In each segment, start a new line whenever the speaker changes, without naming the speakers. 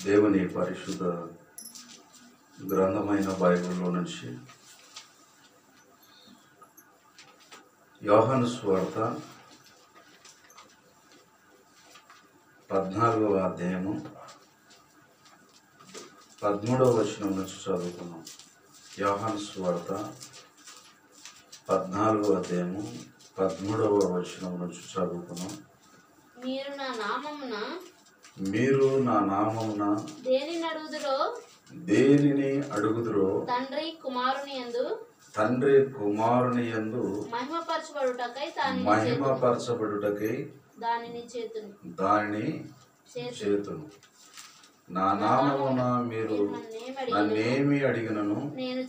దేవుని పరిశుద్ధ గ్రంథమైన బైబిల్లో నుంచి యోహాను సువార్త 14వ అధ్యాయము 13వ వచనం నుంచి చదువుకున్నాం. యోహాను సువార్త 14వ అధ్యాయము 13వ వచనం నుంచి చదువుకున్నాం. మీరు నా నామమున దేనిని అడుగుదురో తండ్రి కుమారుని యందు మహిమపరచబడుటకై దానిని చేతును. నా నామమున మీరు నన్నేమి అడిగినను నేను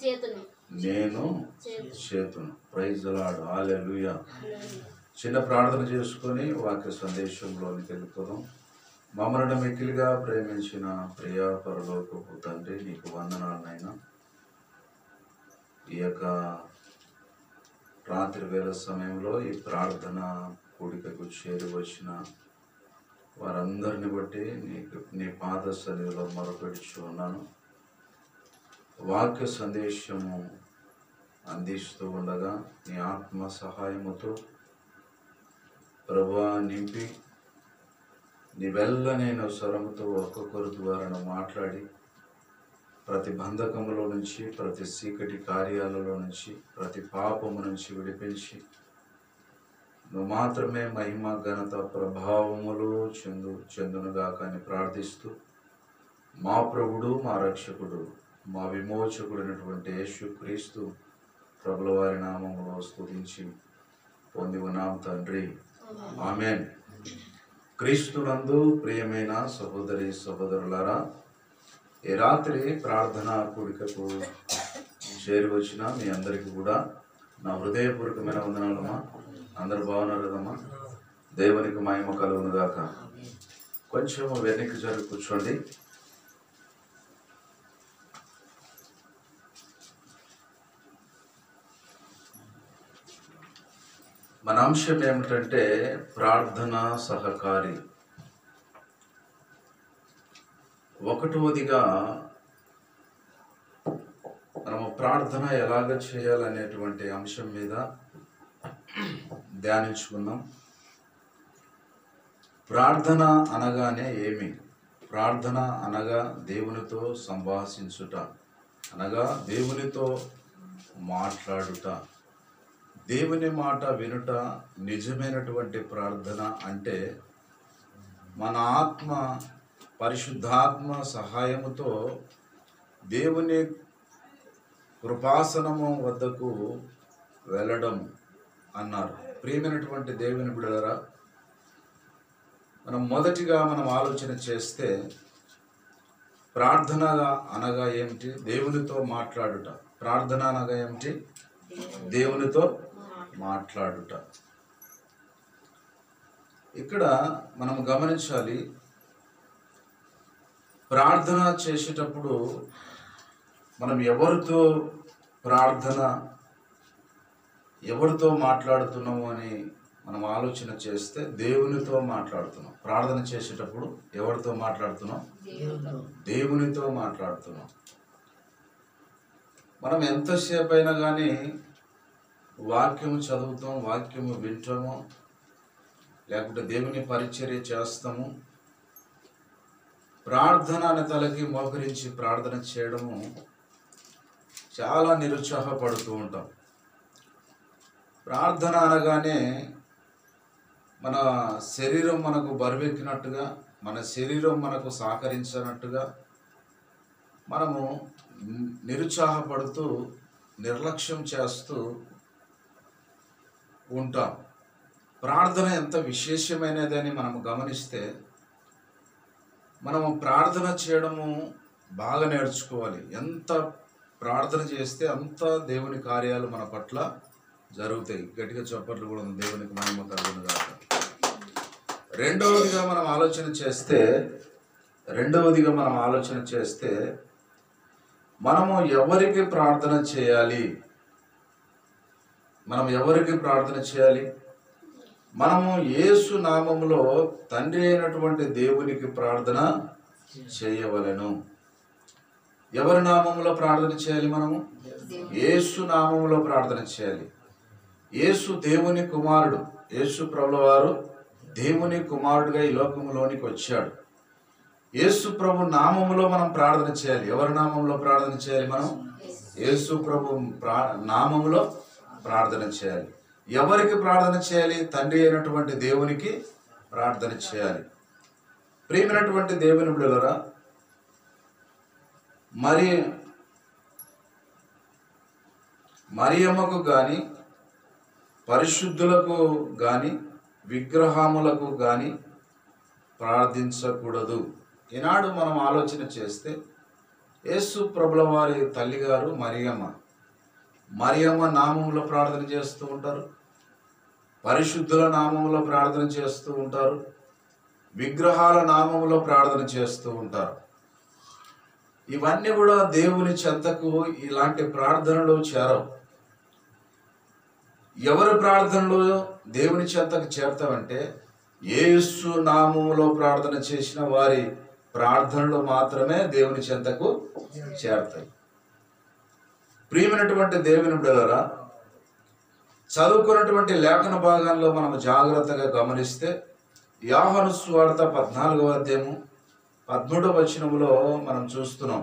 చేతును. Praise the Lord. హల్లెలూయా. చిన్న ప్రార్థన చేసుకొని వాక్య సందేశంలోనికి వెళ్ళిపోదాం. మమ్మల్ని మిక్కిలిగా ప్రేమించిన ప్రియ పరలోకపు తండ్రి, నీకు వందనాలనైనా. ఈ యొక్క రాత్రి వేళ సమయంలో ఈ ప్రార్థన కూడికకు చేరి వచ్చిన వారందరిని బట్టి నీ పాద సన్నిధిలో మొరపెడుచు ఉన్నాను. వాక్య సందేశము అందిస్తూ ఉండగా నీ ఆత్మ సహాయముతో ప్రభువా నింపి నీ వెళ్ళనైన స్వరముతో ఒక్కొక్కరి ద్వారా మాట్లాడి ప్రతి బంధకములో నుంచి, ప్రతి చీకటి కార్యాలలో నుంచి, ప్రతి పాపము నుంచి విడిపించి నువ్వు మాత్రమే మహిమ ఘనత ప్రభావములు చెందునుగా కానీ ప్రార్థిస్తూ మా ప్రభుడు, మా రక్షకుడు, మా విమోచకుడైనటువంటి యేసుక్రీస్తు ప్రభుల వారి నామములో స్తుతించి పొంది ఉన్నాం తండ్రి. ఆమేన్. క్రీస్తునందు ప్రియమైన సహోదరి సహోదరులారా, ఈ రాత్రి ప్రార్థన కూడికకు చేరి వచ్చిన మీ అందరికీ కూడా నా హృదయపూర్వకమైన వందనాలమ్మా. అందరు బాగున్నారు కదమ్మా? దేవునికి మహిమ కలుగును గాక. కొంచెం వెనక్కి జరిగి కూర్చోండి. మన అంశం ఏమిటంటే ప్రార్థన సహకారి. ఒకటవదిగా మనము ప్రార్థన ఎలాగ చేయాలనేటువంటి అంశం మీద ధ్యానించుకున్నాం. ప్రార్థన అనగానే ఏమి? ప్రార్థన అనగా దేవునితో సంభాషించుట, అనగా దేవునితో మాట్లాడుట, దేవుని మాట వినుట. నిజమైనటువంటి ప్రార్థన అంటే మన ఆత్మ పరిశుద్ధాత్మ సహాయముతో దేవుని కృపాసనము వద్దకు వెళ్ళడం అన్నారు. ప్రియమైనటువంటి దేవుని బిడ్డలారా, మనం మొదటిగా ఆలోచన చేస్తే ప్రార్థన అనగా ఏమిటి? దేవునితో మాట్లాడుట. ప్రార్థన అనగా ఏమిటి? దేవునితో మాట్లాడుట. ఇక్కడ మనం గమనించాలి, ప్రార్థన చేసేటప్పుడు మనం ఎవరితో మాట్లాడుతున్నాము అని మనం ఆలోచన చేస్తే దేవునితో మాట్లాడుతున్నాం. ప్రార్థన చేసేటప్పుడు ఎవరితో మాట్లాడుతున్నాం? దేవునితో మాట్లాడుతున్నాం. మనం ఎంతసేపు అయినా కానీ వాక్యము చదువుతాం, వాక్యము వింటాము, లేకుంటే దేవుని పరిచర్య చేస్తాము. ప్రార్థన అనే తలకి మోకరించి ప్రార్థన చేయడము చాలా నిరుత్సాహపడుతూ ఉంటాం. ప్రార్థన అనగానే మన శరీరం మనకు బరువెక్కినట్టుగా, మన శరీరం మనకు సహకరించినట్టుగా మనము నిరుత్సాహపడుతూ నిర్లక్ష్యం చేస్తూ ఉంటాం. ప్రార్థన ఎంత విశేషమైనదని మనము గమనిస్తే మనము ప్రార్థన చేయడము బాగా నేర్చుకోవాలి. ఎంత ప్రార్థన చేస్తే అంత దేవుని కార్యాలు మన పట్ల జరుగుతాయి. గట్టిగా చప్పట్లు కూడా ఉంది. దేవునికి మహిమ కలుగును గాక. రెండవదిగా మనం ఆలోచన చేస్తే మనము ఎవరికి ప్రార్థన చేయాలి? మనము యేసు నామములో తండ్రి అయినటువంటి దేవునికి ప్రార్థన చేయవలెను. ఎవరి నామములో ప్రార్థన చేయాలి? మనము యేసు నామములో ప్రార్థన చేయాలి. యేసు దేవుని కుమారుడు. యేసు ప్రభుల వారు దేవుని కుమారుడుగా ఈ లోకంలోనికి వచ్చాడు. యేసు ప్రభు నామములో మనం ప్రార్థన చేయాలి. ఎవరి నామములో ప్రార్థన చేయాలి? మనం యేసు ప్రభు నామములో ప్రార్థన చేయాలి. ఎవరికి ప్రార్థన చేయాలి? తండ్రి అయినటువంటి దేవునికి ప్రార్థన చేయాలి. ప్రియమైనటువంటి దేవుని బిడ్డలారా, మరియమ్మకు గాని పరిశుద్ధులకు గాని విగ్రహములకు గాని ప్రార్థించకూడదు. ఈనాడు మనం ఆలోచన చేస్తే యేసు ప్రభుల వారి తల్లిగారు మరియమ్మ నామములో ప్రార్థన చేస్తూ ఉంటారు, పరిశుద్ధుల నామములో ప్రార్థన చేస్తూ ఉంటారు, విగ్రహాల నామములో ప్రార్థన చేస్తూ ఉంటారు. ఇవన్నీ కూడా దేవుని చెంతకు ఇలాంటి ప్రార్థనలు చేరవు. ఎవరి ప్రార్థనలు దేవుని చెంతకు చేరతామంటే యేసు నామములో ప్రార్థన చేసిన వారి ప్రార్థనలు మాత్రమే దేవుని చెంతకు చేరతాయి. ప్రియమైనటువంటి దేవుని బిడ్డలారా, చదువుకున్నటువంటి లేఖన భాగంలో మనం జాగ్రత్తగా గమనిస్తే యోహాను సువార్త 14వ అధ్యాయము 13వ వచనములో మనం చూస్తున్నాం,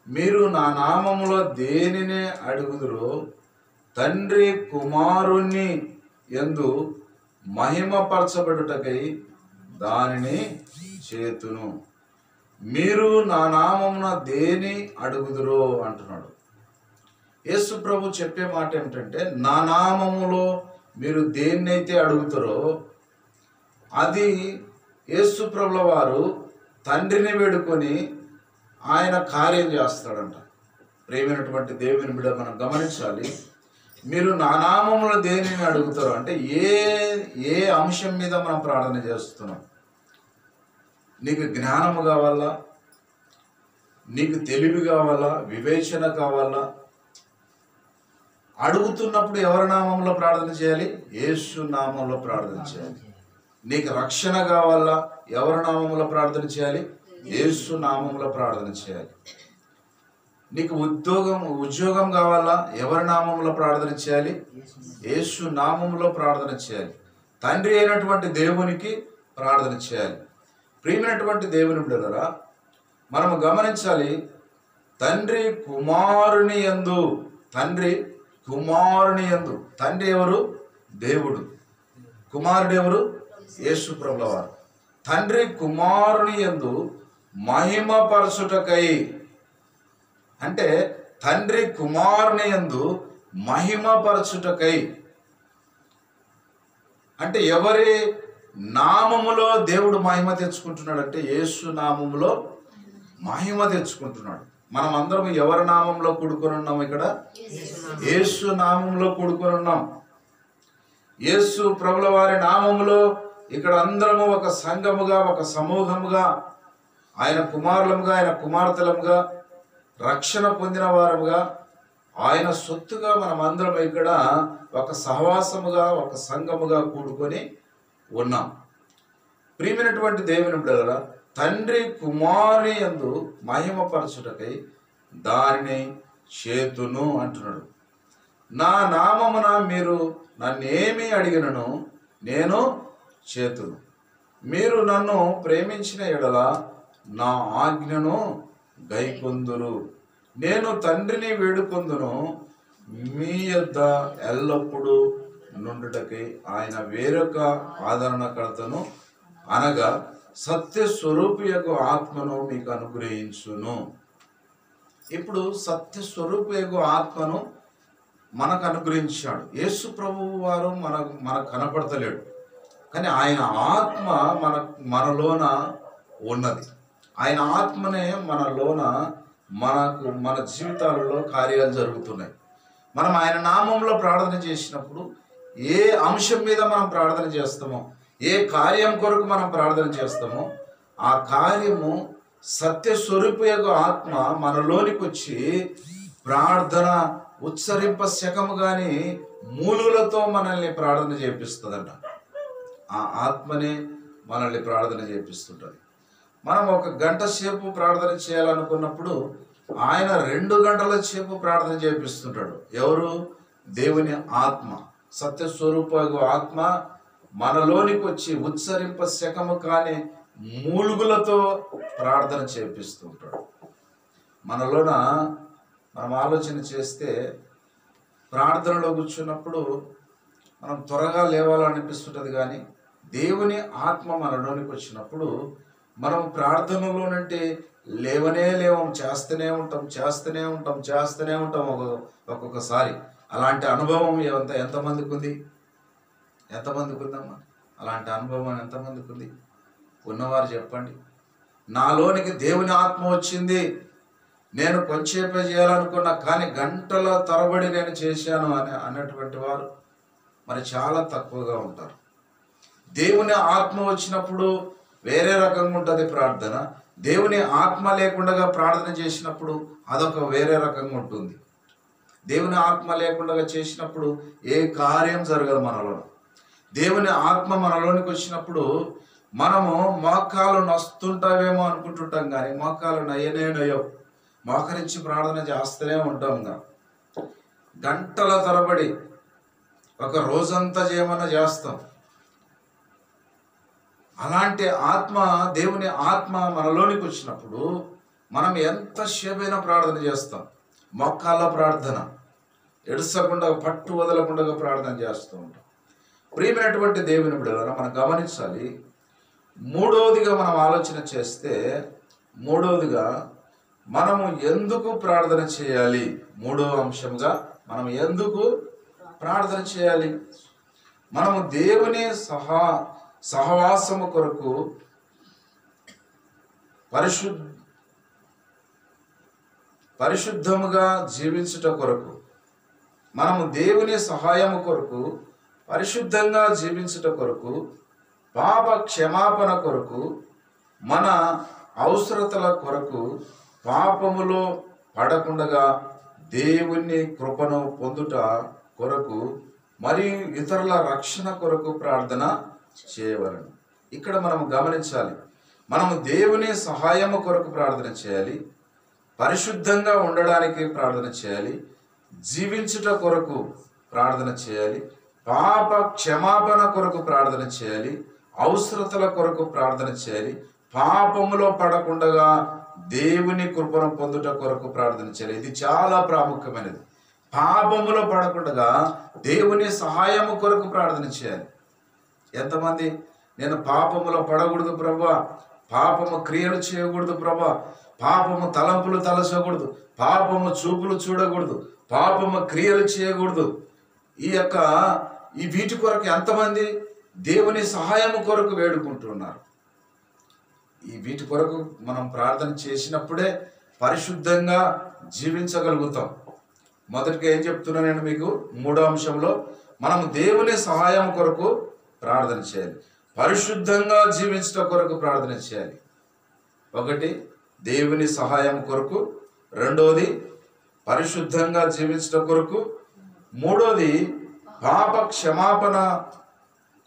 మీరు నా నామములో దేనిని అడుగుదురో తండ్రి కుమారుణ్ణి యందు మహిమపరచబడుటకై దానిని చేతును. మీరు నా నామమున దేని అడుగుదురో అంటున్నాడు. యేసు ప్రభు చెప్పే మాట ఏమిటంటే, నా నామములో మీరు దేన్నైతే అడుగుతారో అది యేసు ప్రభుల వారు తండ్రిని వేడుకొని ఆయన కార్యం చేస్తాడంట. ప్రియమైనటువంటి దేవుని బిడ్డ, మనం గమనించాలి. మీరు నా నామములో దేనిని అడుగుతారో అంటే ఏ అంశం మీద మనం ప్రార్థన చేస్తున్నాం? నీకు జ్ఞానము కావాలా? నీకు తెలివి కావాలా? వివేచన కావాలా? అడుగుతున్నప్పుడు ఎవరి నామంలో ప్రార్థన చేయాలి? యేసు నామంలో ప్రార్థన చేయాలి. నీకు రక్షణ కావాలా? ఎవరి నామంలో ప్రార్థన చేయాలి? యేసు నామంలో ప్రార్థన చేయాలి. నీకు ఉద్యోగం కావాలా? ఎవరి నామంలో ప్రార్థన చేయాలి? యేసు నామంలో ప్రార్థన చేయాలి. తండ్రి అయినటువంటి దేవునికి ప్రార్థన చేయాలి. ప్రియమైనటువంటి దేవుని బిడ్డలారా, మనము గమనించాలి. తండ్రి కుమారుని యందు తండ్రి ఎవరు? దేవుడు. కుమారుడు ఎవరు? యేసు ప్రభుల వారు. తండ్రి కుమారుని యందు మహిమపరచుటకై అంటే తండ్రి కుమారుని యందు మహిమపరచుటకై అంటే ఎవరి నామములో దేవుడు మహిమ తెచ్చుకుంటున్నాడు అంటే యేసు నామములో మహిమ తెచ్చుకుంటున్నాడు. మనం అందరం ఎవరి నామంలో కూడుకొని ఉన్నాం? ఇక్కడ యేసు నామంలో కూడుకొని ఉన్నాం. యేసు ప్రభుల వారి నామములో ఇక్కడ అందరము ఒక సంఘముగా, ఒక సమూహముగా, ఆయన కుమారులముగా, ఆయన కుమార్తెలముగా, రక్షణ పొందిన వారముగా, ఆయన సొత్తుగా మనం అందరం ఇక్కడ ఒక సహవాసముగా, ఒక సంఘముగా కూడుకొని ఉన్నాం. ప్రియమైనటువంటి దేవుని బిడ్డలారా, తండ్రి కుమారుని యందు మహిమపరచుటకై దానిని చేతును అంటున్నాడు. నా నామమున మీరు నన్నేమి అడిగినను నేను చేతును. మీరు నన్ను ప్రేమించిన ఎడల నా ఆజ్ఞను గైకొందురు. నేను తండ్రిని వేడుకొందును, మీ యొద్ద ఎల్లప్పుడూ నుండుటకై ఆయన వేరొక ఆదరణకర్తను అనగా సత్య స్వరూపియకు ఆత్మను మీకు అనుగ్రహించును. ఇప్పుడు సత్య స్వరూపియకు ఆత్మను మనకు అనుగ్రహించాడు. యేసు ప్రభువు వారు మనకు కనపడతలేడు, కానీ ఆయన ఆత్మ మనలోన ఉన్నది. ఆయన ఆత్మనే మనలోన మన జీవితాలలో కార్యాలు జరుగుతున్నాయి. మనం ఆయన నామంలో ప్రార్థన చేసినప్పుడు ఏ అంశం మీద మనం ప్రార్థన చేస్తామో, ఏ కార్యం కొరకు మనం ప్రార్థన చేస్తామో ఆ కార్యము సత్య స్వరూపయగు ఆత్మ మనలోనికి వచ్చి ప్రార్థన ఉచ్చరింప శకము కానీ మూలులతో మనల్ని ప్రార్థన చేపిస్తుందంట. ఆ ఆత్మనే మనల్ని ప్రార్థన చేపిస్తుంటుంది. మనం 1 గంట సేపు ప్రార్థన చేయాలనుకున్నప్పుడు ఆయన 2 గంటల సేపు ప్రార్థన చేపిస్తుంటాడు. ఎవరు? దేవుని ఆత్మ, సత్యస్వరూప ఆత్మ మనలోనికి వచ్చి ఉచ్చరింప శకము కాని మూలుగులతో ప్రార్థన చేపిస్తుంటాడు. మనలోన మనం ఆలోచన చేస్తే ప్రార్థనలో కూర్చున్నప్పుడు మనం త్వరగా లేవాలనిపిస్తుంటుంది, కానీ దేవుని ఆత్మ మనలోనికి వచ్చినప్పుడు మనం ప్రార్థనలోనంటే లేవం, చేస్తూనే ఉంటాం ఒక్కొక్కసారి. అలాంటి అనుభవం ఎంతమందికి ఉంది? ఎంతమందికి ఉందమ్మా అలాంటి అనుభవం? ఎంతమందికి ఉంది? ఉన్నవారు చెప్పండి. నాలోనికి దేవుని ఆత్మ వచ్చింది, నేను కొంచెంసేపే చేయాలనుకున్నా కానీ గంటల తరబడి నేను చేశాను అన్నటువంటి వారు మరి చాలా తక్కువగా ఉంటారు. దేవుని ఆత్మ వచ్చినప్పుడు వేరే రకంగా ఉంటుంది ప్రార్థన. దేవుని ఆత్మ లేకుండా ప్రార్థన చేసినప్పుడు అదొక వేరే రకంగా ఉంటుంది. దేవుని ఆత్మ లేకుండా చేసినప్పుడు ఏ కార్యం జరగదు మనలో. దేవుని ఆత్మ మనలోనికి వచ్చినప్పుడు మనము మోకాలు నొస్తుంటావేమో అనుకుంటుంటాం, కానీ మోకాలు నయ్యో మోకరించి ప్రార్థన చేస్తూనే ఉంటాం. గంటల తరబడి ఒక రోజంతా చేయమన్నా చేస్తాం. అలాంటి ఆత్మ, దేవుని ఆత్మ మనలోనికి వచ్చినప్పుడు మనం ఎంతసేపైనా ప్రార్థన చేస్తాం. మోకాళ్ళ ప్రార్థన, ఎడసకుండా పట్టు వదలకుండా ప్రార్థన చేస్తూ ఉంటాం. ప్రియమైనటువంటి దేవుని బిడ్డలారా, మనం గమనించాలి. మూడవదిగా మనం ఆలోచన చేస్తే, మూడవదిగా మనము ఎందుకు ప్రార్థన చేయాలి? మూడవ అంశంగా మనం ఎందుకు ప్రార్థన చేయాలి? మనము దేవుని సహవాసము కొరకు, పరిశుద్ధముగా జీవించుట కొరకు, మనము దేవుని సహాయము కొరకు, పరిశుద్ధంగా జీవించుట కొరకు, పాప క్షమాపణ కొరకు, మన అవసరతల కొరకు, పాపములో పడకుండా దేవుని కృపను పొందుట కొరకు, మరియు ఇతరుల రక్షణ కొరకు ప్రార్థన చేయవలను. ఇక్కడ మనం గమనించాలి, మనము దేవుని సహాయము కొరకు ప్రార్థన చేయాలి, పరిశుద్ధంగా ఉండడానికి ప్రార్థన చేయాలి, జీవించుట కొరకు ప్రార్థన చేయాలి, పాప క్షమాపణ కొరకు ప్రార్థన చేయాలి, అవసరతల కొరకు ప్రార్థన చేయాలి, పాపములో పడకుండా దేవుని కృపను పొందుట కొరకు ప్రార్థన చేయాలి. ఇది చాలా ప్రాముఖ్యమైనది. పాపములో పడకుండా దేవుని సహాయము కొరకు ప్రార్థన చేయాలి. ఎంతమంది నేను పాపములో పడకూడదు ప్రభా, పాపము క్రియలు చేయకూడదు ప్రభా, పాపము తలంపులు తలచకూడదు, పాపము చూపులు చూడకూడదు, పాపము క్రియలు చేయకూడదు, ఈ వీటి కొరకు ఎంతమంది దేవుని సహాయము కొరకు వేడుకుంటున్నారు? ఈ వీటి కొరకు మనం ప్రార్థన చేసినప్పుడే పరిశుద్ధంగా జీవించగలుగుతాం. మొదటిగా ఏం చెప్తున్నా నేను మీకు? మూడో అంశంలో మనము దేవుని సహాయం కొరకు ప్రార్థన చేయాలి, పరిశుద్ధంగా జీవించడం కొరకు ప్రార్థన చేయాలి. ఒకటి దేవుని సహాయం కొరకు, రెండోది పరిశుద్ధంగా జీవించడం కొరకు, మూడోది పాప క్షమాపణ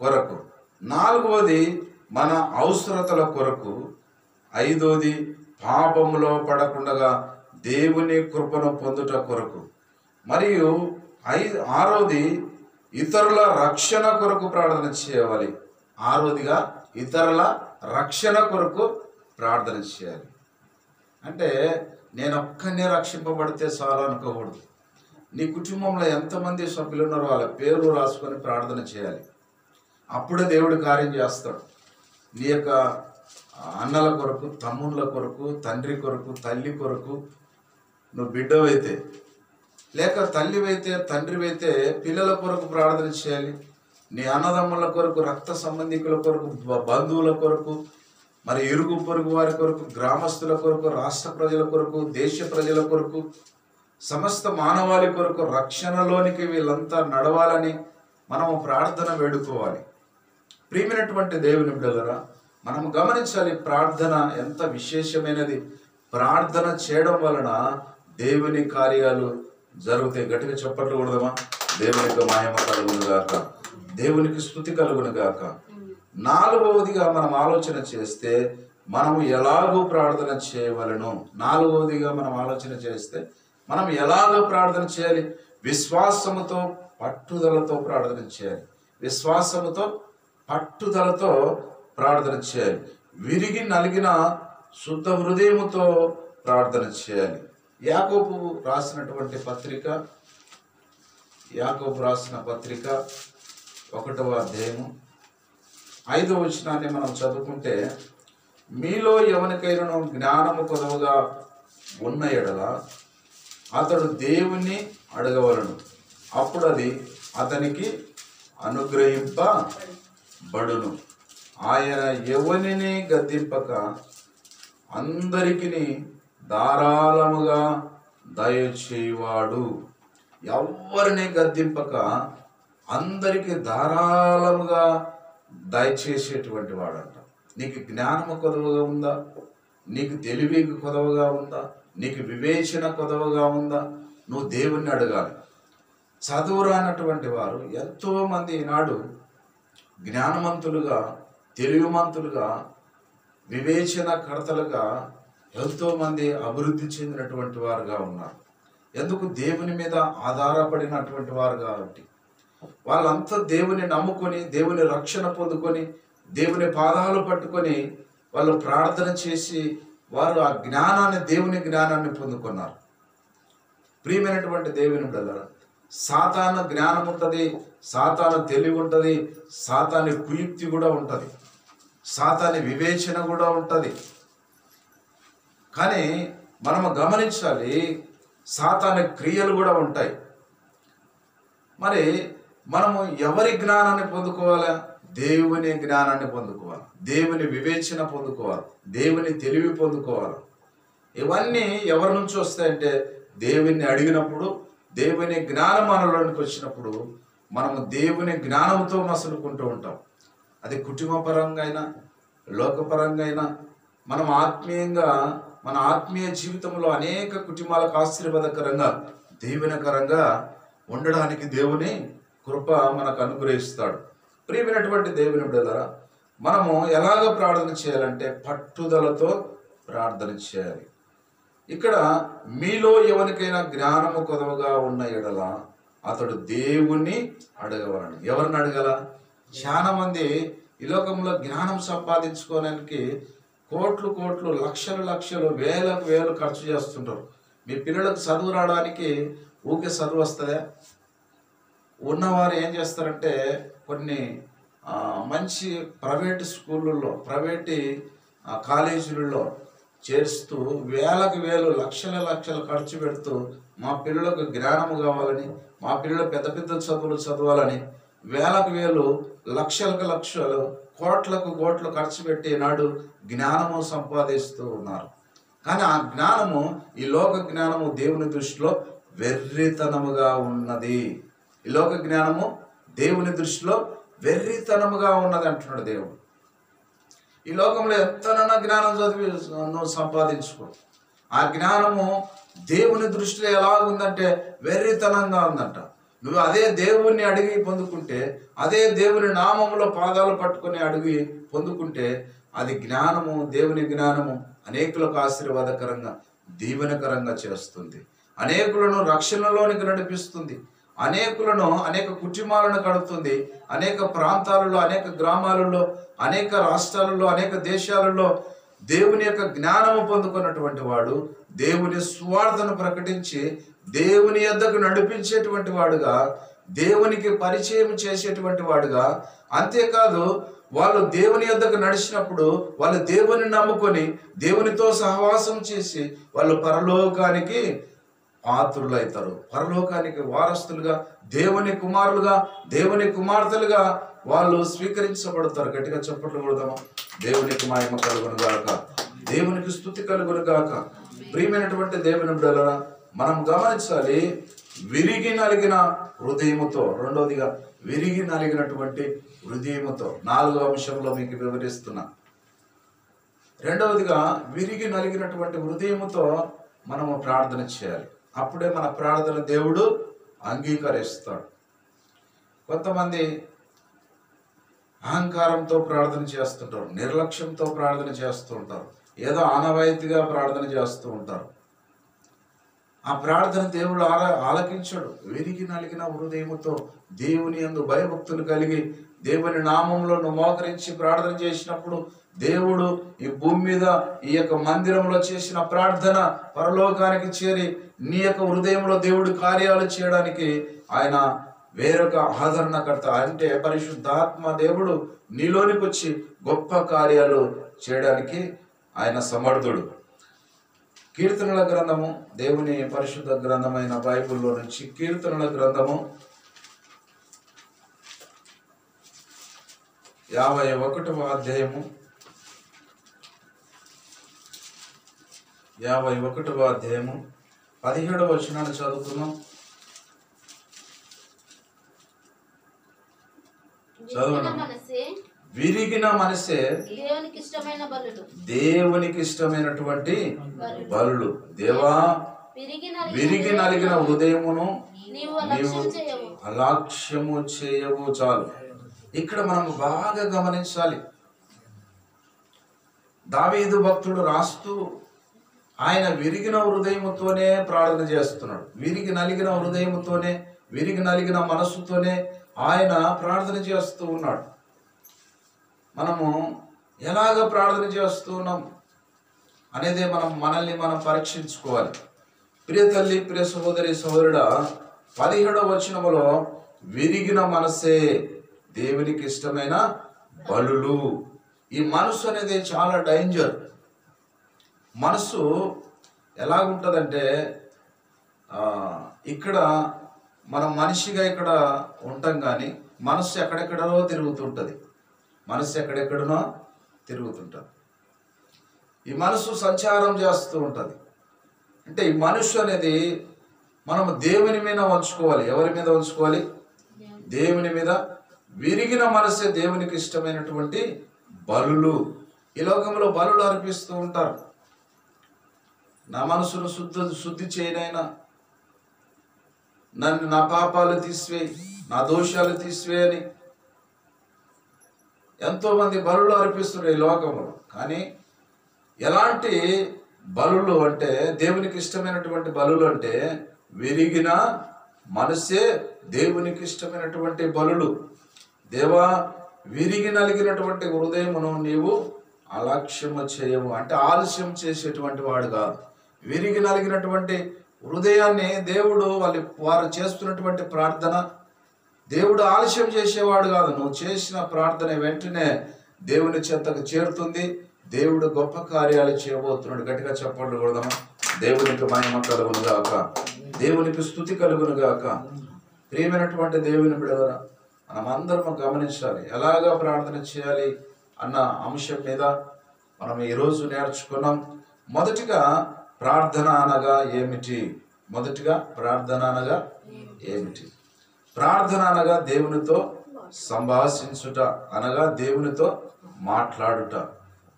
కొరకు, నాలుగవది మన అవసరతల కొరకు, ఐదోది పాపములో పడకుండా దేవుని కృపను పొందుట కొరకు, మరియు ఆరోది ఇతరుల రక్షణ కొరకు ప్రార్థన చేయాలి. ఆరోదిగా ఇతరుల రక్షణ కొరకు ప్రార్థన చేయాలి. అంటే నేను ఒక్కనే రక్షింపబడితే చాలు అనుకోకూడదు. నీ కుటుంబంలో ఎంతమంది సభ్యులు ఉన్నారో వాళ్ళ పేర్లు రాసుకొని ప్రార్థన చేయాలి. అప్పుడే దేవుడు కార్యం చేస్తాడు. నీ యొక్క అన్నల కొరకు, తమ్ముళ్ళ కొరకు, తండ్రి కొరకు, తల్లి కొరకు, నువ్వు బిడ్డవైతే లేక తల్లివైతే తండ్రివైతే పిల్లల కొరకు ప్రార్థన చేయాలి. నీ అన్నదమ్ముల కొరకు, రక్త సంబంధికుల కొరకు, బంధువుల కొరకు, మరి ఇరుగు పొరుగు వారి కొరకు, గ్రామస్తుల కొరకు, రాష్ట్ర ప్రజల కొరకు, దేశ ప్రజల కొరకు, సమస్త మానవాళి కొరకు రక్షణలోనికి వీళ్ళంతా నడవాలని మనము ప్రార్థన వేడుకోవాలి. ప్రియమైనటువంటి దేవుని బిడ్డలారా, మనం గమనించాలి ప్రార్థన ఎంత విశేషమైనది. ప్రార్థన చేయడం వలన దేవుని కార్యాలు జరుగుతాయి. గట్టిగా చప్పట్లు కొడదామా? దేవునికి మహిమ కలుగును గాక, దేవునికి స్తుతి కలుగును గాక. నాలుగవదిగా మనం ఆలోచన చేస్తే మనము ఎలాగో ప్రార్థన చేయవలను. నాలుగవదిగా మనం ఆలోచన చేస్తే మనం ఎలాగో ప్రార్థన చేయాలి? విశ్వాసముతో పట్టుదలతో ప్రార్థన చేయాలి. విశ్వాసముతో పట్టుదలతో ప్రార్థన చేయాలి. విరిగి నలిగిన శుద్ధ హృదయముతో ప్రార్థన చేయాలి. యాకోబు రాసిన పత్రిక 1వ అధ్యాయము 5వ వచనాన్ని మనం చదువుకుంటే, మీలో ఎవరికైనా జ్ఞానము కొదవగా ఉన్న ఎడల అతడు దేవుణ్ణి అడగవలను, అప్పుడు అది అతనికి అనుగ్రహింపబడును. ఆయన ఎవరిని గద్దింపక అందరికీ ధారాళముగా దయచేయువాడు. ఎవరిని గద్దింపక అందరికీ ధారాళముగా దయచేసేటువంటి వాడంట. నీకు జ్ఞానము కొదవగా ఉందా? నీకు తెలివి కొదవగా ఉందా? నీకు వివేచన కొదవగా ఉందా? నువ్వు దేవుణ్ణి అడగాలి. చదువురానటువంటి వారు ఎంతోమంది ఈనాడు జ్ఞానవంతులుగా, తెలివిమంతులుగా, వివేచనకర్తలుగా ఎంతోమంది అభివృద్ధి చెందినటువంటి వారుగా ఉన్నారు. ఎందుకు? దేవుని మీద ఆధారపడినటువంటి వారు కాబట్టి. వాళ్ళంతా దేవుని నమ్ముకొని, దేవుని రక్షణ పొందుకొని, దేవుని పాదాలు పట్టుకొని వాళ్ళు ప్రార్థన చేసి వారు ఆ జ్ఞానాన్ని, దేవుని జ్ఞానాన్ని పొందుకున్నారు. ప్రియమైనటువంటి దేవుని బిడ్డలారా, సాతాను జ్ఞానం ఉంటుంది, సాతాను తెలివి ఉంటుంది, సాతాను కుయుక్తి కూడా ఉంటుంది, సాతాను వివేచన కూడా ఉంటుంది. కానీ మనము గమనించాలి, సాతాను క్రియలు కూడా ఉంటాయి. మరి మనము ఎవరి జ్ఞానాన్ని పొందుకోవాలా? దేవుని జ్ఞానాన్ని పొందుకోవాలి, దేవుని వివేచన పొందుకోవాలి, దేవుని తెలివి పొందుకోవాలి. ఇవన్నీ ఎవరి నుంచి వస్తాయంటే దేవుని అడిగినప్పుడు, దేవుని జ్ఞానం మనలోనికి వచ్చినప్పుడు మనము దేవుని జ్ఞానంతో మసులుకుంటూ ఉంటాం. అది కుటుంబపరంగా అయినా, లోకపరంగా అయినా, మనం ఆత్మీయంగా మన ఆత్మీయ జీవితంలో అనేక కుటుంబాలకు ఆశీర్వాదకరంగా, దీవెనకరంగా ఉండడానికి దేవుని కృప మనకు అనుగ్రహిస్తాడు. ప్రియమైనటువంటి దేవుని బిడ్డలారా, మనము ఎలాగ ప్రార్థన చేయాలంటే పట్టుదలతో ప్రార్థన చేయాలి. ఇక్కడ మీలో ఎవరికైనా జ్ఞానము కొదవగా ఉన్న ఎడల అతడు దేవుణ్ణి అడగవలను. ఎవరిని అడగల? చాలా మంది ఈ లోకంలో జ్ఞానం సంపాదించుకోవడానికి కోట్లు, లక్షలు, వేలు ఖర్చు చేస్తుంటారు. మీ పిల్లలకు చదువు రావడానికి ఊకే చదువు వస్తుందా? ఉన్నవారు ఏం చేస్తారంటే కొన్ని మంచి ప్రైవేట్ స్కూళ్ళల్లో, ప్రైవేట్ కాలేజీలలో చేరుస్తూ వేలు, లక్షలు ఖర్చు పెడుతూ మా పిల్లలకు జ్ఞానము కావాలని, మా పిల్లలు పెద్ద చదువులు చదవాలని వేలు, లక్షలు, కోట్లు ఖర్చు పెట్టి నాడు జ్ఞానము సంపాదిస్తూ ఉన్నారు. కానీ ఆ జ్ఞానము, ఈ లోక జ్ఞానము దేవుని దృష్టిలో వెర్రితనముగా ఉన్నది. ఈ లోక జ్ఞానము దేవుని దృష్టిలో వెర్రితనముగా ఉన్నది అంటున్నాడు దేవుడు. ఈ లోకంలో ఎంతనన్నా జ్ఞానం చదివి నువ్వు సంపాదించుకో, ఆ జ్ఞానము దేవుని దృష్టిలో ఎలా ఉందంటే వెర్రితనంగా ఉందంట. నువ్వు అదే దేవుణ్ణి అడిగి పొందుకుంటే, అదే దేవుని నామములో పాదాలు పట్టుకొని అడిగి పొందుకుంటే అది జ్ఞానము, దేవుని జ్ఞానము అనేకులకు ఆశీర్వాదకరంగా, దీవెనకరంగా చేస్తుంది. అనేకులను రక్షణలోనికి నడిపిస్తుంది. అనేక కుటుంబాలను కడుతుంది. అనేక ప్రాంతాలలో, అనేక గ్రామాలలో, అనేక రాష్ట్రాలలో, అనేక దేశాలలో దేవుని యొక్క జ్ఞానము పొందుకున్నటువంటి వాడు దేవుని సువార్తను ప్రకటించి దేవుని యొద్దకు నడిపించేటువంటి వాడుగా, దేవునికి పరిచయం చేసేటువంటి వాడుగా, అంతేకాదు వాళ్ళు దేవుని యొద్దకు నడిచినప్పుడు వాళ్ళు దేవుని నమ్ముకొని దేవునితో సహవాసం చేసి వాళ్ళు పరలోకానికి పాత్రులైతారు. పరలోకానికి వారసులుగా, దేవుని కుమారులుగా, దేవుని కుమార్తెలుగా వాళ్ళు స్వీకరించబడతారు. గట్టిగా చప్పట్లు కొడదామా? దేవునికి మహిమ కలుగును గాక, దేవునికి స్తుతి కలుగును గాక. ప్రియమైనటువంటి దేవుని బిడ్డలారా, మనం గమనించాలి, విరిగి నలిగిన హృదయముతో. రెండవదిగా విరిగి నలిగినటువంటి హృదయముతో. 4వ అంశంలో మీకు వివరిస్తున్నా. రెండవదిగా విరిగి నలిగినటువంటి హృదయముతో మనము ప్రార్థన చేయాలి. అప్పుడే మన ప్రార్థన దేవుడు అంగీకరిస్తాడు. కొంతమంది అహంకారంతో ప్రార్థన చేస్తుంటారు, నిర్లక్ష్యంతో ప్రార్థన చేస్తూ ఉంటారు, ఏదో ఆనవాయితీగా ప్రార్థన చేస్తూ ఉంటారు. ఆ ప్రార్థన దేవుడు ఆలకించడు. విరిగి నలిగిన హృదయముతో దేవుని యందు భయభక్తులు కలిగి దేవుని నామంలో మోకరించి ప్రార్థన చేసినప్పుడు దేవుడు ఈ భూమి మీద ఈ యొక్క మందిరంలో చేసిన ప్రార్థన పరలోకానికి చేరి నీ యొక్క హృదయంలో దేవుడు కార్యాలు చేయడానికి ఆయన వేరొక ఆదరణకర్త, అంటే పరిశుద్ధాత్మ దేవుడు నీలోనికి వచ్చి గొప్ప కార్యాలు చేయడానికి ఆయన సమర్థుడు. కీర్తనల గ్రంథము, దేవుని పరిశుద్ధ గ్రంథమైన బైబిల్లో నుంచి కీర్తనల గ్రంథము 51వ అధ్యాయము 17వ వచనాన్ని చదువుతున్నాం. విరిగిన మనసే దేవునికి ఇష్టమైనటువంటి బలులు. దేవా, విరిగి నలిగిన హృదయమును నీవు అలక్ష్యము చేయవు. చాలు. ఇక్కడ మనం బాగా గమనించాలి. దావీదు భక్తుడు రాస్తూ ఆయన విరిగిన హృదయముతోనే ప్రార్థన చేస్తున్నాడు. విరిగి నలిగిన హృదయముతోనే, విరిగి నలిగిన మనస్సుతోనే ఆయన ప్రార్థన చేస్తూ ఉన్నాడు. మనము ఎలాగ ప్రార్థన చేస్తూ ఉన్నాం అనేది మనల్ని మనం పరీక్షించుకోవాలి. ప్రియ తల్లి, ప్రియ సహోదరి, సహోదరుడా, 17వ వచనములో విరిగిన మనసే దేవునికి ఇష్టమైన బలులు. ఈ మనసు అనేది చాలా డేంజర్. మనసు ఎలాగుంటుందంటే, ఇక్కడ మనం మనిషిగా ఇక్కడ ఉంటాం, కానీ మనసు ఎక్కడెక్కడో తిరుగుతుంటుంది. మనసు ఎక్కడెక్కడనో తిరుగుతుంటుంది. ఈ మనసు సంచారం చేస్తూ ఉంటుంది. అంటే ఈ మనసు అనేది మనము దేవుని మీద ఉంచుకోవాలి. ఎవరి మీద ఉంచుకోవాలి? దేవుని మీద. విరిగిన మనసే దేవునికి ఇష్టమైనటువంటి బలులు. ఈ లోకంలో బలులు అర్పిస్తూ ఉంటారు. నా మనసును శుద్ధి చేయనైనా, నా పాపాలు తీసివేయి, నా దోషాలు తీసివేయి అని ఎంతోమంది బలులు అర్పిస్తున్నారు ఈ లోకంలో. కానీ ఎలాంటి బలులు అంటే, దేవునికి ఇష్టమైనటువంటి బలులు అంటే విరిగిన మనసే దేవునికి ఇష్టమైనటువంటి బలులు. దేవా, విరిగి నలిగినటువంటి హృదయమును నీవు అలక్ష్యము చేయవు. అంటే ఆలస్యం చేసేటువంటి వాడు కాదు. విరిగి నలిగినటువంటి హృదయాన్ని దేవుడు వారు చేస్తున్నటువంటి ప్రార్థన దేవుడు ఆలస్యం చేసేవాడు కాదు. నువ్వు చేసిన ప్రార్థన వెంటనే దేవుని చెంతకు చేరుతుంది. దేవుడు గొప్ప కార్యాలు చేయబోతున్నాడు. గట్టిగా చెప్పండి కొడదామా. దేవునికి మహిమ కలుగును గాక, దేవునికి స్తుతి కలుగును గాక. ప్రియమైనటువంటి దేవుని బిడ్డలారా, మనమందరం గమనించాలి ఎలాగా ప్రార్థన చేయాలి అన్న అంశం మీద మనం ఈరోజు నేర్చుకున్నాం. మొదటిగా ప్రార్థన అనగా ఏమిటి? ప్రార్థన అనగా దేవునితో సంభాషించుట, అనగా దేవునితో మాట్లాడుట,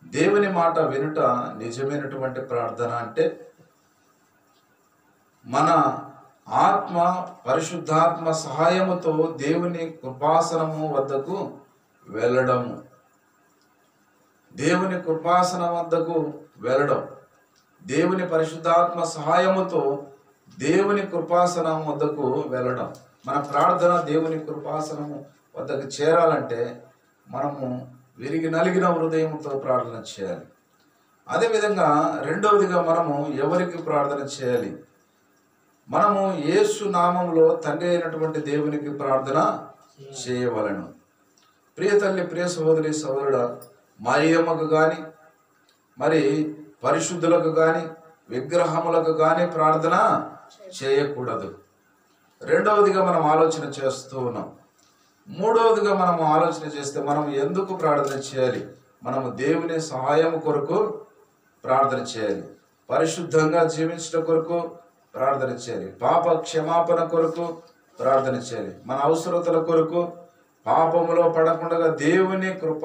దేవుని మాట వినుట నిజమైనటువంటి ప్రార్థన. అంటే మన ఆత్మ పరిశుద్ధాత్మ సహాయముతో దేవుని కృపాసనము వద్దకు వెళ్ళడము. దేవుని కృపాసనం వద్దకు వెళ్ళడం, దేవుని పరిశుద్ధాత్మ సహాయముతో దేవుని కృపాసనం వద్దకు వెళ్ళడం. మన ప్రార్థన దేవుని కృపాసనము వద్దకు చేరాలంటే మనము విరిగి నలిగిన హృదయంతో ప్రార్థన చేయాలి. అదేవిధంగా రెండవదిగా మనము ఎవరికి ప్రార్థన చేయాలి? మనము యేసు నామంలో తండ్రి అయినటువంటి దేవునికి ప్రార్థన చేయవలెను. ప్రియ తల్లి, ప్రియ సహోదరి, సహోదరుడా, మరియమ్మకు కానీ, మరి పరిశుద్ధులకు కానీ, విగ్రహములకు కానీ ప్రార్థన చేయకూడదు. రెండవదిగా మనం ఆలోచన చేస్తూ ఉన్నాం. మూడవదిగా మనం ఆలోచన చేస్తే మనం ఎందుకు ప్రార్థన చేయాలి? మనము దేవుని సహాయం కొరకు ప్రార్థన చేయాలి, పరిశుద్ధంగా జీవించడం కొరకు ప్రార్థన చేయాలి, పాప క్షమాపణ కొరకు ప్రార్థన చేయాలి, మన అవసరతల కొరకు, పాపములో పడకుండా దేవుని కృప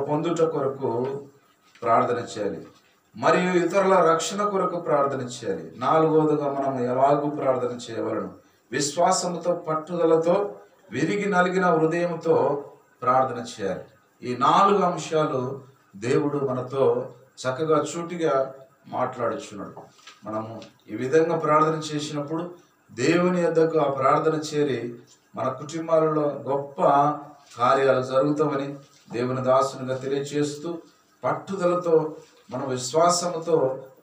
పొందుట కొరకు ప్రార్థన చేయాలి, మరియు ఇతరుల రక్షణ కొరకు ప్రార్థన చేయాలి. నాలుగవదిగా మనం ఎలాగూ ప్రార్థన చేయవలను? విశ్వాసముతో, పట్టుదలతో, విరిగి నలిగిన హృదయంతో ప్రార్థన చేయాలి. ఈ 4 అంశాలు దేవుడు మనతో చక్కగా సూటిగా మాట్లాడుచున్నాడు. మనము ఈ విధంగా ప్రార్థన చేసినప్పుడు దేవుని యొద్దకు ఆ ప్రార్థన చేరి మన కుటుంబాలలో గొప్ప కార్యాలు జరుగుతామని దేవుని దాసునిగా తెలియజేస్తూ, పట్టుదలతో మన విశ్వాసముతో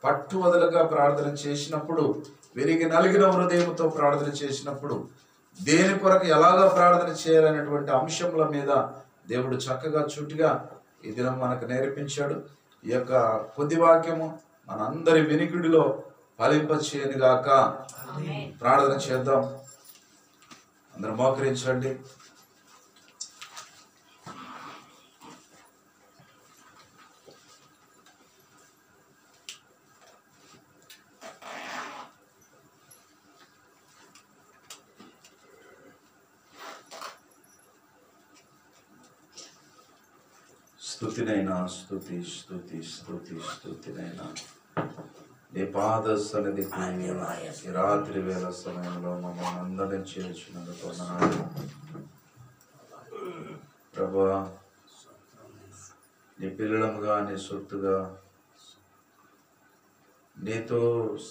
పట్టువదలుగా ప్రార్థన చేసినప్పుడు, విరిగి నలిగిన హృదయంతో ప్రార్థన చేసినప్పుడు దేని కొరకు ఎలాగా ప్రార్థన చేయాలనేటువంటి అంశముల మీద దేవుడు చక్కగా చుట్టుగా ఈ దినం మనకు నేర్పించాడు. ఈ యొక్క కొద్ది వాక్యము మనందరి వినికిడిలో ఫలింపచేయనుగాక. ప్రార్థన చేద్దాం. అందరూ మోకరించండి. స్తుతినైనా స్తుతి స్తుతి స్తుతి స్తుతినైనా నీ పాద సన్నిధికి ఈ రాత్రి వేళ సమయంలో మమ్మల్ని అందరినీ చేర్చినందుకు వందనాలు ప్రభువా. నీ పిల్లలముగా, నీ సొత్తుగా నీతో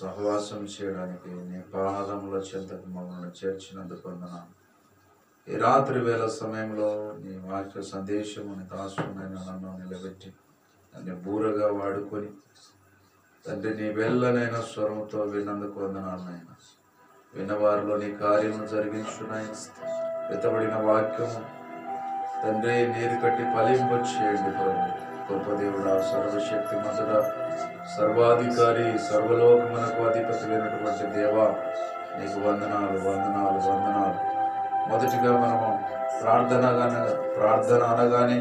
సహవాసం చేయడానికి నీ పాదముల చెంతకు మమ్మల్ని చేర్చినందుకు వందనాలు. ఈ రాత్రి వేళ సమయంలో నీ వాక్య సందేశము నీ దాసునైనా నన్ను నిలబెట్టి నన్ను బూరగా వాడుకొని తండ్రి నీ వెళ్ళనైనా స్వరముతో విన్నందుకు వందనాలనైనా. విన్నవారిలో నీ కార్యము జరిగించున్నాయి. వెతబడిన వాక్యము తండ్రి నీరు కట్టి ఫలింపచేయండి ప్రభు. గొప్ప దేవుడా, సర్వశక్తి మంతుడా, సర్వాధికారి, సర్వలోకమునకు అధిపతి అయినటువంటి దేవా, నీకు వందనాలు వందనాలు వందనాలు. మొదటిగా మనము ప్రార్థన అనగానే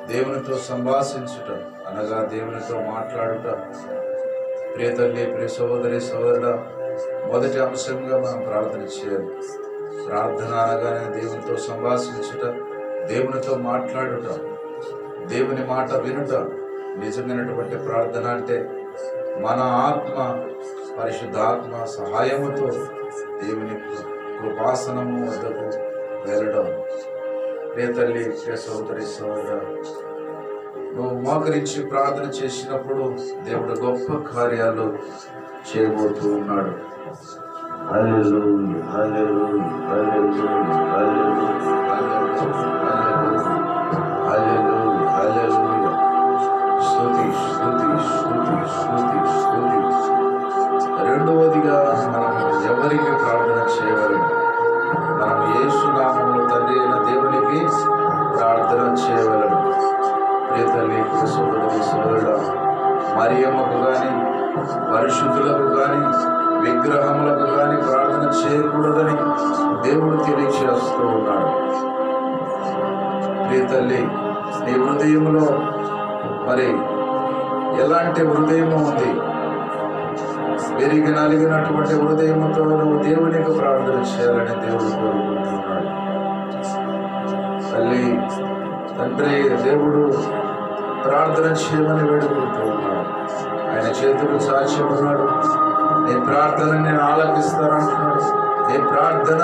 దేవునితో సంభాషించుట అనగా దేవునితో మాట్లాడుట. ప్రియ తల్లి, ప్రియ సహోదరి సహోదరుడా, మొదటి అంశంగా మనం ప్రార్థన చేయాలి. ప్రార్థన అనగానే దేవునితో సంభాషించుట, దేవునితో మాట్లాడుట, దేవుని మాట వినుట. నిజమైనటువంటి ప్రార్థన అంటే మన ఆత్మ, పరిశుద్ధాత్మ సహాయముతో దేవుని కృపాసనము వద్దకు వెళ్ళడం. ప్రియ తల్లి, ప్రియ సహోదరి సహోదరుడా, నువ్వు మోకరించి ప్రార్థన చేసినప్పుడు దేవుడు గొప్ప కార్యాలు చేయబోతూ ఉన్నాడు. హల్లెలూయా హల్లెలూయా హల్లెలూయా హల్లెలూయా హల్లెలూయా. స్తుతి స్తుతి స్తుతి స్తుతి స్తుతి. రెండవదిగా మనం ఎవరికి ప్రార్థన చేయవలెను? మనం యేసు నామములో తండ్రి అయిన దేవునికి ప్రార్థన చేయవలెను. ప్రియ తల్లి, ప్రియ సోదరి సోదరుడా, మరియమ్మకు కానీ, పరిశుద్ధులకు కానీ, విగ్రహములకు కానీ ప్రార్థన చేయకూడదని దేవుడు తెలియచేస్తూ ఉన్నాడు. ప్రియ తల్లి, నీ హృదయంలో మరి ఎలాంటి హృదయము ఉంది? విరిగి నలిగినటువంటి హృదయముతో నువ్వు దేవునికి ప్రార్థన చేయాలని దేవుడు కోరుకుంటున్నాడు. తల్లి, తండ్రి, దేవుడు ప్రార్థన చేయమని వేడుకుంటూ ఉన్నాడు. ఆయన చేతులు చాచి ఉన్నాడు. నీ ప్రార్థన నేను ఆలకిస్తానంటున్నాడు. నీ ప్రార్థన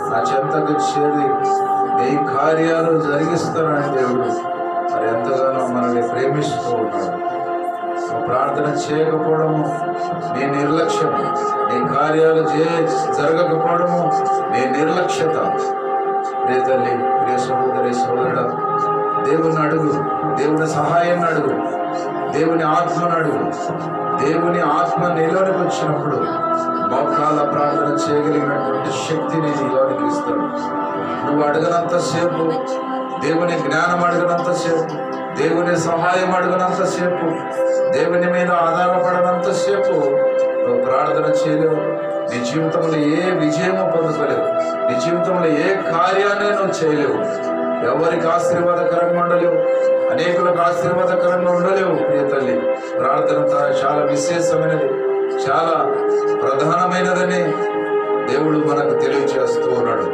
నా చెంతకు చేరి నీ కార్యాలు జరిగిస్తానని దేవుడు మరి ఎంతగానో మనల్ని ప్రేమిస్తూ ఉన్నాడు. నువ్వు ప్రార్థన చేయకపోవడము నీ నిర్లక్ష్యము, నీ కార్యాలు జరగకపోవడము నీ నిర్లక్ష్యత. ప్రియ తల్లి, ప్రియ సహోదరి సహోదరుడా, దేవుని అడుగు, దేవుని సహాయాన్ని అడుగు, దేవుని ఆత్మను అడుగు. దేవుని ఆత్మ నీలోనికి వచ్చినప్పుడు మోకాళ్ళ ప్రార్థన చేయగలిగినటువంటి శక్తిని నీలోనికి ఇస్తాడు. నువ్వు అడగనంతసేపు, దేవుని జ్ఞానం అడగనంతసేపు, దేవుని సహాయం అడగనంతసేపు, దేవుని మీద ఆధారపడనంతసేపు నువ్వు ప్రార్థన చేయలేవు. నీ జీవితంలో ఏ విజయము పొందుకోలేవు. నీ జీవితంలో ఏ కార్యాన్ని నువ్వు చేయలేవు. ఎవరికి ఆశీర్వాదకరంగా ఉండలేవు, అనేకులకు ఆశీర్వాదకరంగా ఉండలేవు. ప్రియ తల్లి, ప్రార్థన చాలా విశేషమైనది, చాలా ప్రధానమైనదని దేవుడు మనకు తెలియజేస్తూ ఉన్నాడు.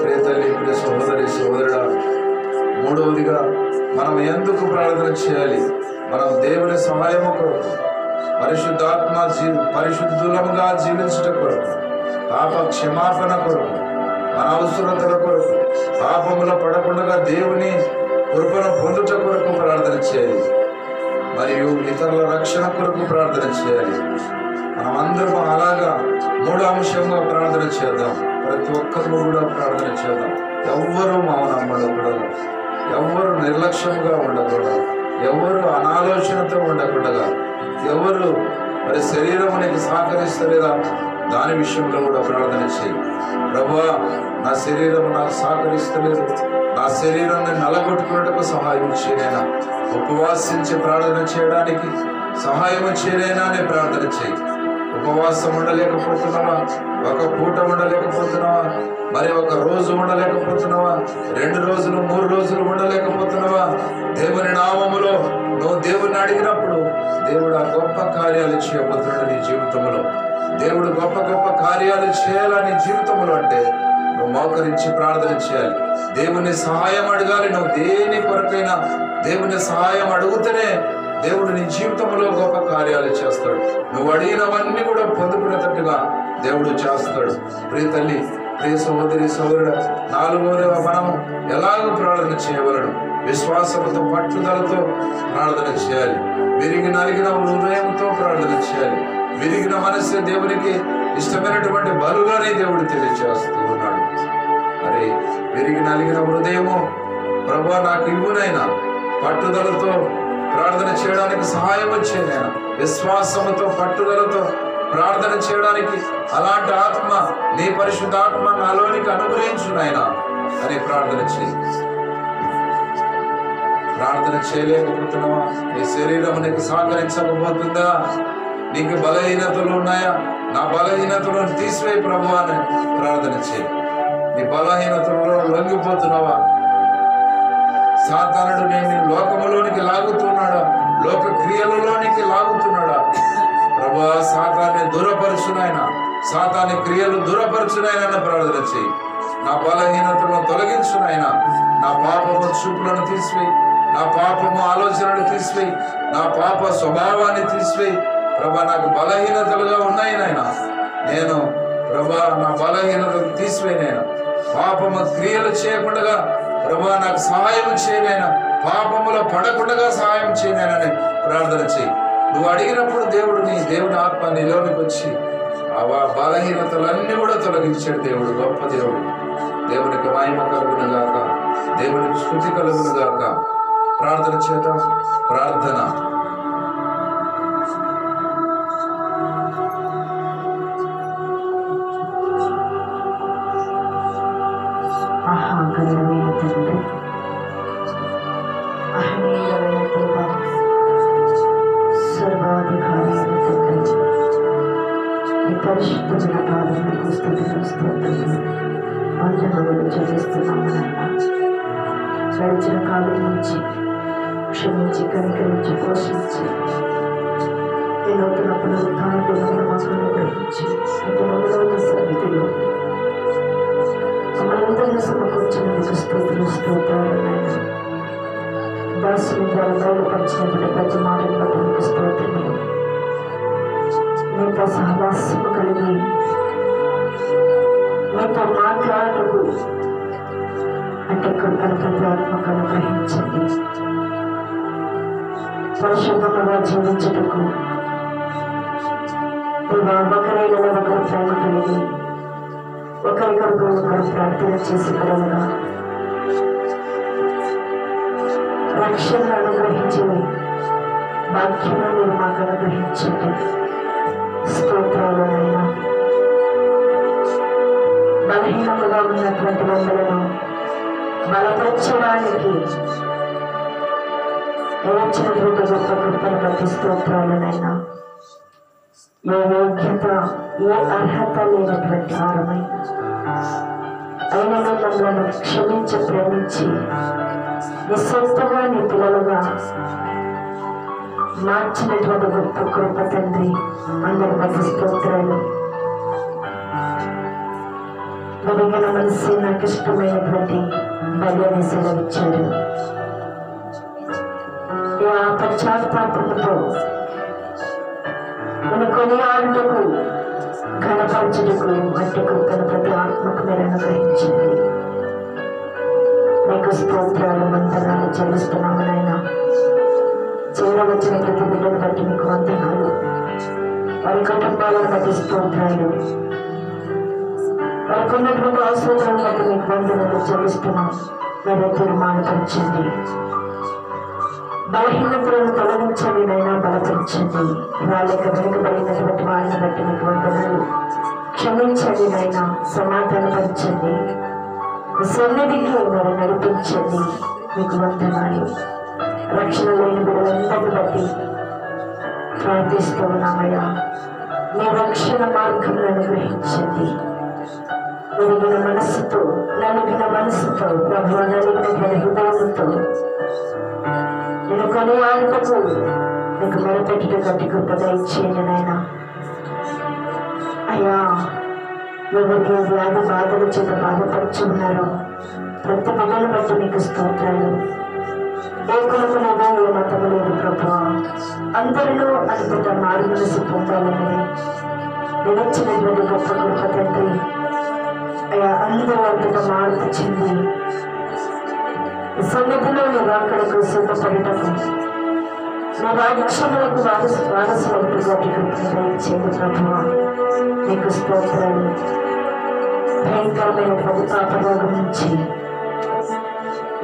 ప్రియ తల్లి, ప్రియ సహోదరి సహోదరుడా, మూడవదిగా మనం ఎందుకు ప్రార్థన చేయాలి? మనం దేవుని సహాయము కొరకు, పరిశుద్ధులముగా జీవించట కొరకు, పాప క్షమాపణ కొరకు, మన అవసరతల కొరకు, పాపములో పడకుండా దేవుని కృపను పొందుట కొరకు ప్రార్థన చేయాలి. మరియు ఇతరుల రక్షణ కొరకు ప్రార్థన చేయాలి. మనమందరం అలాగా 3వ అంశంగా ప్రార్థన చేద్దాం. ప్రతి ఒక్కరు కూడా ప్రార్థన చేద్దాం. ఎవ్వరూ మౌనం ఉండకూడదు, ఎవ్వరు నిర్లక్ష్యంగా ఉండకూడదు, ఎవరు అనాలోచనతో ఉండకుండా, ఎవరు మరి శరీరం నీకు సహకరిస్తలేదా దాని విషయంలో కూడా ప్రార్థన చేయి. ప్రభువా, నా శరీరం నాకు సహకరిస్తలేదు, నా శరీరాన్ని నలగొట్టుకున్నట్టుకు సహాయం చేయనైనా, ఉపవాసించి ప్రార్థన చేయడానికి సహాయం చేయనైనా అని ప్రార్థన చేయి. ఉపవాసం ఉండలేకపోతున్నావా? ఒక పూట ఉండలేకపోతున్నావా? మరి ఒక రోజు ఉండలేకపోతున్నావా? 2 రోజులు 3 రోజులు ఉండలేకపోతున్నావా? దేవుని నామములో నువ్వు దేవుని అడిగినప్పుడు దేవుడు ఆ గొప్ప కార్యాలు చేయబోతున్నాడు నీ జీవితంలో. దేవుడు గొప్ప గొప్ప కార్యాలు చేయాలని నీ జీవితంలో అంటే నువ్వు మోకరించి ప్రార్థన చేయాలి. దేవుని సహాయం అడగాలి. నువ్వు దేని కొరకైనా దేవుని సహాయం అడుగుతూనే దేవుడు నీ జీవితంలో గొప్ప కార్యాలు చేస్తాడు. నువ్వు అడిగినవన్నీ కూడా పొందుకునేటట్టుగా దేవుడు చేస్తాడు. ప్రియ తల్లి, ప్రియ సహోదరి, సహోదరుడు, 4వదిగా మనము ఎలాగో ప్రార్థన చేయవలను? విశ్వాసంతో, పట్టుదలతో ప్రార్థన చేయాలి. విరిగి నలిగిన హృదయంతో ప్రార్థన చేయాలి. విరిగిన మనస్సు దేవునికి ఇష్టమైనటువంటి బలుగానే దేవుడు తెలియజేస్తూ ఉన్నాడు. మరి విరిగి నలిగిన హృదయము ప్రభువా నాకు ఇవ్వునైనా, పట్టుదలతో ప్రార్థన చేయడానికి సహాయం వచ్చేనైనా, విశ్వాసముతో పట్టుదలతో ప్రార్థన చేయడానికి అలాంటి ఆత్మ, నీ పరిశుద్ధ ఆత్మ నాలోనికి అనుగ్రహించునైనా అని ప్రార్థన చేయి. ప్రార్థన చేయలేకపోతున్నావా? నీ శరీరం నీకు సహకరించకపోతుందా? నీకు బలహీనతలు ఉన్నాయా? నా బలహీనతలను తీసివేయి ప్రభువా అని ప్రార్థన చేయి. నీ బలహీనతలలో లొంగిపోతున్నావా? సాతానుడు నేను లోకములోనికి లాగుతున్నాడా? లోక క్రియలలోనికి లాగుతున్నాడా? ప్రభువా, సాతాన్ని దూరపరచునైనా, సాతాని క్రియలు దూరపరచునైనా ప్రార్థన చేయి. నా బలహీనతలను తొలగించునైనా, నా పాపము చూపులను తీసివేయి, నా పాపము ఆలోచనలు తీసివేయి, నా పాప స్వభావాన్ని తీసివేయి. ప్రభా, నాకు బలహీనతలుగా ఉన్నాయి నాయన. నేను ప్రభా నా బలహీనతలు తీసివేయనైనా, పాపము క్రియలు చేయకుండా ప్రభా నాకు సహాయం చేయనైనా, పాపములో పడకుండా సహాయం చేయనైనా ప్రార్థన చేయి. నువ్వు అడిగినప్పుడు దేవుని ఆత్మ నీలోనికి వచ్చి ఆ బలహీనతలన్నీ కూడా తొలగించాడు దేవుడు. గొప్ప దేవుడు. దేవునికి మహిమ కలుగును గాక, దేవునికి స్తుతి కలుగును గాక. ప్రార్థన చేద్దాం. ప్రార్థన.
మహాగణమైన తండ్రి, మహనీయమైన దేవ, సర్వాధికారి అయిన తండ్రి, ఈ పరిశుద్ధమైన పాదములకు స్తుతులు స్తోత్రములు వందనములు చెల్లిస్తున్నాము నాయనా. గడిచిన కాలం నుంచి క్షమించి, కనికరించి, పోషించి, ఈ నూతన పునరుత్థానములను మాకు అనుగ్రహించి, నూతన సన్నిధిలో మనందరినీ సమకూర్చినందుకు స్తోత్రులు స్తోత్రాలు నాయనా. దాసుని ద్వారా బయలుపరిచినటువంటి ప్రతి మాటను బట్టి మీకు స్తోత్రములు. మీతో సహవాసము కలిగి మీతో మాట్లాడటకు అంటే కృపను ప్రతి ఆత్మకు అనుగ్రహించండి. పరిశుద్ధముగా జీవించుటకు ఒకరిలో ఒకరు ప్రేమ కలిగి ఒకరికొరకు ఒకరు ప్రార్థన చేసి పడగా రక్షణ అనుగ్రహించి వాక్యము మీరు మాకు అనుగ్రహించండి. స్తోత్రాలనైనా. బలహీనముగా ఉన్నటువంటి వందలను బలపరచడానికి వచ్చినటువంటి గొప్ప కృపను బట్టి స్తోత్రాలనైనా. ఏ యోగ్యత, ఏ అర్హత లేనటువంటి వారమై అయినా మమ్మల్ని క్షమించి, ప్రేమించి నిస్సొంతగా నీ పిల్లలుగా మార్చినటువంటి గొప్ప కృప తండ్రి, అందరి బట్టి స్తోత్రాలు. వెలిగిన మనసు నాకు ఇష్టమైనటువంటి బలిని సెలవిచ్చారు. ఆ పశ్చాత్తాపంతో మన కొనియాడుటకు ఘనపరచుటకు వంటి కృపను ప్రతి ఆత్మకు మీరు అనుగ్రహించండి. మీకు స్తోత్రాలు వందనాలు చెల్లిస్తున్నాము నాయన. చేరవచ్చిన ప్రతి బిడ్డను బట్టి మీకు వందనాలు. వారి కుటుంబాలను బట్టి స్తోత్రాలు. వారికి ఉన్నటువంటి అవసరాలను బట్టి మీకు వందనాలు చెల్లిస్తున్నాం. మీరు తీర్మానపరచండి. బలహీనతలను తొలగించండి నైనా, బలపరచండి. వాళ్ళకి వెనుకబడినటువంటి వారిని బట్టి మీకు వందనాలు. క్షమించండి నైనా, సమాధానపరచండి. సన్నిధికి మీరు నడిపించండి. మీకు వందనాలు. రక్షణ లేని బిడ్డలందరిని బట్టి ప్రార్థిస్తూ ఉన్నామయ్యా. మీ రక్షణ మార్గంలో అనుగ్రహించండి. నలిగిన మనస్సుతో ప్రభు నలిగిన హృదయంతో నేను కొనియాడుటకు నీకు మొరపెట్టుట గట్టి గొప్ప ఇచ్చేయండి నాయన. అయ్యా, ఎవరికి వ్యాధి బాధల చేత బాధపడుచు ఉన్నారు ప్రతి బిడ్డను బట్టి నీకు స్తోత్రాలు. ఏ కులము లేదు, ఏ మతము లేదు ప్రభు. అందరిలో అద్భుత మారు మనసు పొందాలని నిలిచినటువంటి గొప్ప గొప్ప తండ్రి. అయ్యా, అందరూ అద్భుత మార్పు చెంది సన్నిధిలో నువ్వు అక్కడకు సిద్ధపడటకు నా రాజ్యములకు వారసులకు దయచేయండి ప్రభువా. నీకు స్తోత్రాలు. భయంకరమైన పాపరోగం నుంచి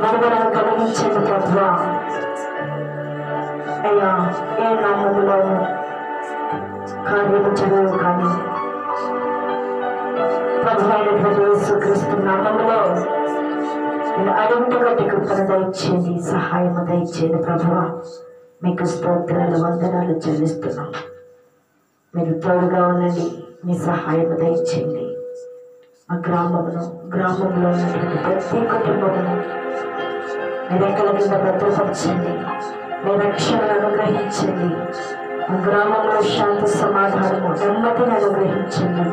విడుదలను కలిగించండి ప్రభువా. అయ్యా, ఏ నామములో కార్యము చదువు కానీ ప్రభువైనటువంటి యేసుక్రీస్తు నామములో నేను అడుగుట గట్టి కృపను దయచేయండి, సహాయము దయచేయండి ప్రభువా. మీకు స్తోత్రాలు వందనాలు చెల్లిస్తున్నాం. మీరు తోడుగా ఉండండి. మీ సహాయము దయచేయండి. మా గ్రామంలో ఉన్నటువంటి ప్రతి కుటుంబమును మీ రెక్కల కింద భద్రపరచండి. మీ రక్షణను అనుగ్రహించండి. మా గ్రామంలో శాంతి సమాధానము నెమ్మదిని అనుగ్రహించండి.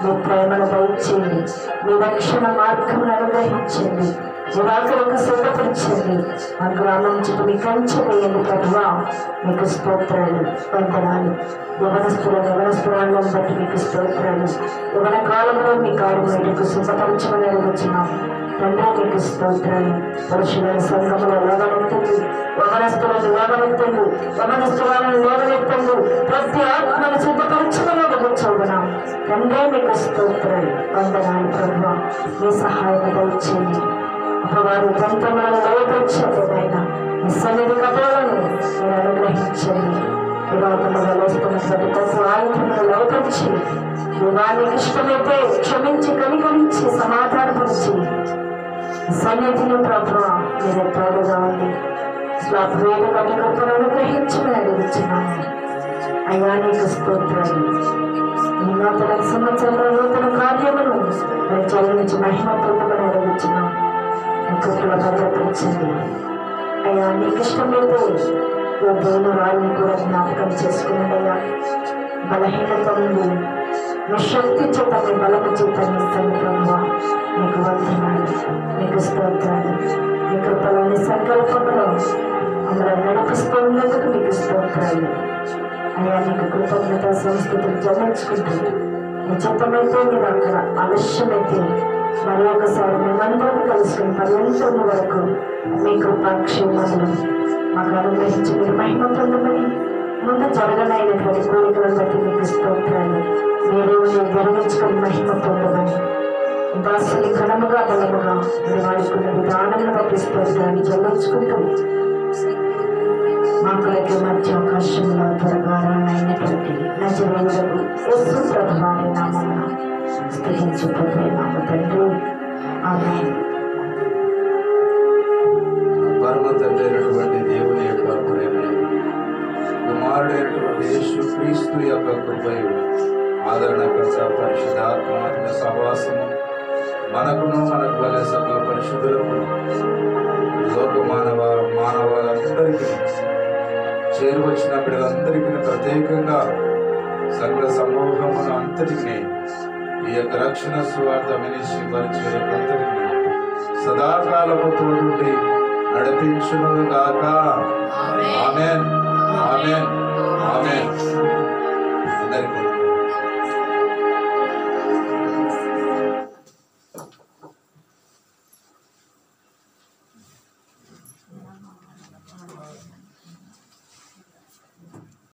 మీ ప్రేమను దయచేయండి. మీ రక్షణ మార్గమును అనుగ్రహించండి. నిరాకరకు సిద్ధపరచండి. మా గ్రామం చుట్టూ మీ కంచె వేయండి ప్రభువా. మీకు స్తోత్రాలు వందనాలు. యవనస్తురాలను బట్టి మీకు స్తోత్రాలు. యవన కాలంలో మీ కార్యములకు సిద్ధపరచమని అడుగుతున్నాం తండ్రి. మీకు స్తోత్రాలు. పురుషుల సంఘములో లేవనెత్తండి. యవనస్తులను లేవనెత్తండి. యవనస్తురాలను లేవనెత్తండి. ప్రతి ఆత్మను సిద్ధపరచమని అడుగుతున్నాం తండ్రి. మీకు స్తోత్రాలు వందనాలు ప్రభువా. మీ సహాయం దయచేయండి. వారి తంత్రములను లోపరిచండి నాయన. మీ సన్నిధి కథలను మీరు అనుగ్రహించండి. వివాదముగా వేస్తున్నటువంటి ప్రతి ఆయుధములను లోపరిచి వారికి ఇష్టమైతే క్షమించి కనికరించి సమాధానపరిచి సన్నిధిని ప్రభువా మీరు తోడుగా ఉంది. స్వాభవేద గట్టి గొప్పను అనుగ్రహించమని అడుగుతున్నాను అయ్యా. నీకు స్తోత్రాలు. ఈ నూతన సంవత్సరంలో నూతన కార్యమును మీరు చెల్లించి మహిమ పొందమని అడుగుతున్నాం. కృపలో భద్రపరచండి అయ్యా. నీకు ఇష్టమైతే ఓ దేవుని వారిని కూడా జ్ఞాపకం చేసుకున్నాడు అయ్యా. బలహీనత నుండి మీ శక్తి చేత మీ బలము చేత నింపండి ప్రభువా. నీకు వందనాలు. నీకు స్తోత్రాలు. మీ కృపలోని సంకల్పంలో మమ్మల్ని నడిపిస్తున్నందుకు మీకు స్తోత్రాలు అయ్యా. నీకు కృతజ్ఞత సంస్కృతులు జయించుకుంటూ మీ చిత్తమైతే మీరు అక్కడ ఆలస్యమైతే మరి ఒకసారి మేమందరం కలుసుకుని పర్యంతం వరకు మీ కృపాక్షేమములు మాకు అనుగ్రహించి మీరు మహిమ పొందమని ముందు జరగనైనటువంటి కోరికలను బట్టి మీకు స్తోత్రాలు. మీరే గర్వించుకొని మహిమ పొందమని దాసుని ఘనముగా బలముగా మీరు వాడుకున్న విధానాన్ని బట్టి స్తోత్రాన్ని చెల్లించుకుంటూ మా కొరకు మధ్య అవకాశంలో త్వరగా రానైనటువంటి నజరేయులకు యేసు ప్రభువారి నామమున స్తుతించుకుంటే నామ తండ్రి ఆమేన్.
పరమ తండ్రి అయినటువంటి దేవుని యొక్క ప్రేమ, కుమారుడైనటువంటి యేసుక్రీస్తు యొక్క కృపయు, ఆదరణకర్త పరిశుద్ధాత్మ సహవాసము మనకును మనకు వలె సకల పరిశుద్ధులకు లోక మానవాళ్ళందరికీ చేరువచ్చిన బిడ్డలందరికీ ప్రత్యేకంగా సకల సమూహమును అంతటికి ఈ యొక్క రక్షణ సువార్త మినిస్ట్రీ పరిచర్యకంతటికి సదాకాలము తోడుండి నడిపించును గాక. ఆమేన్. ఆమేన్.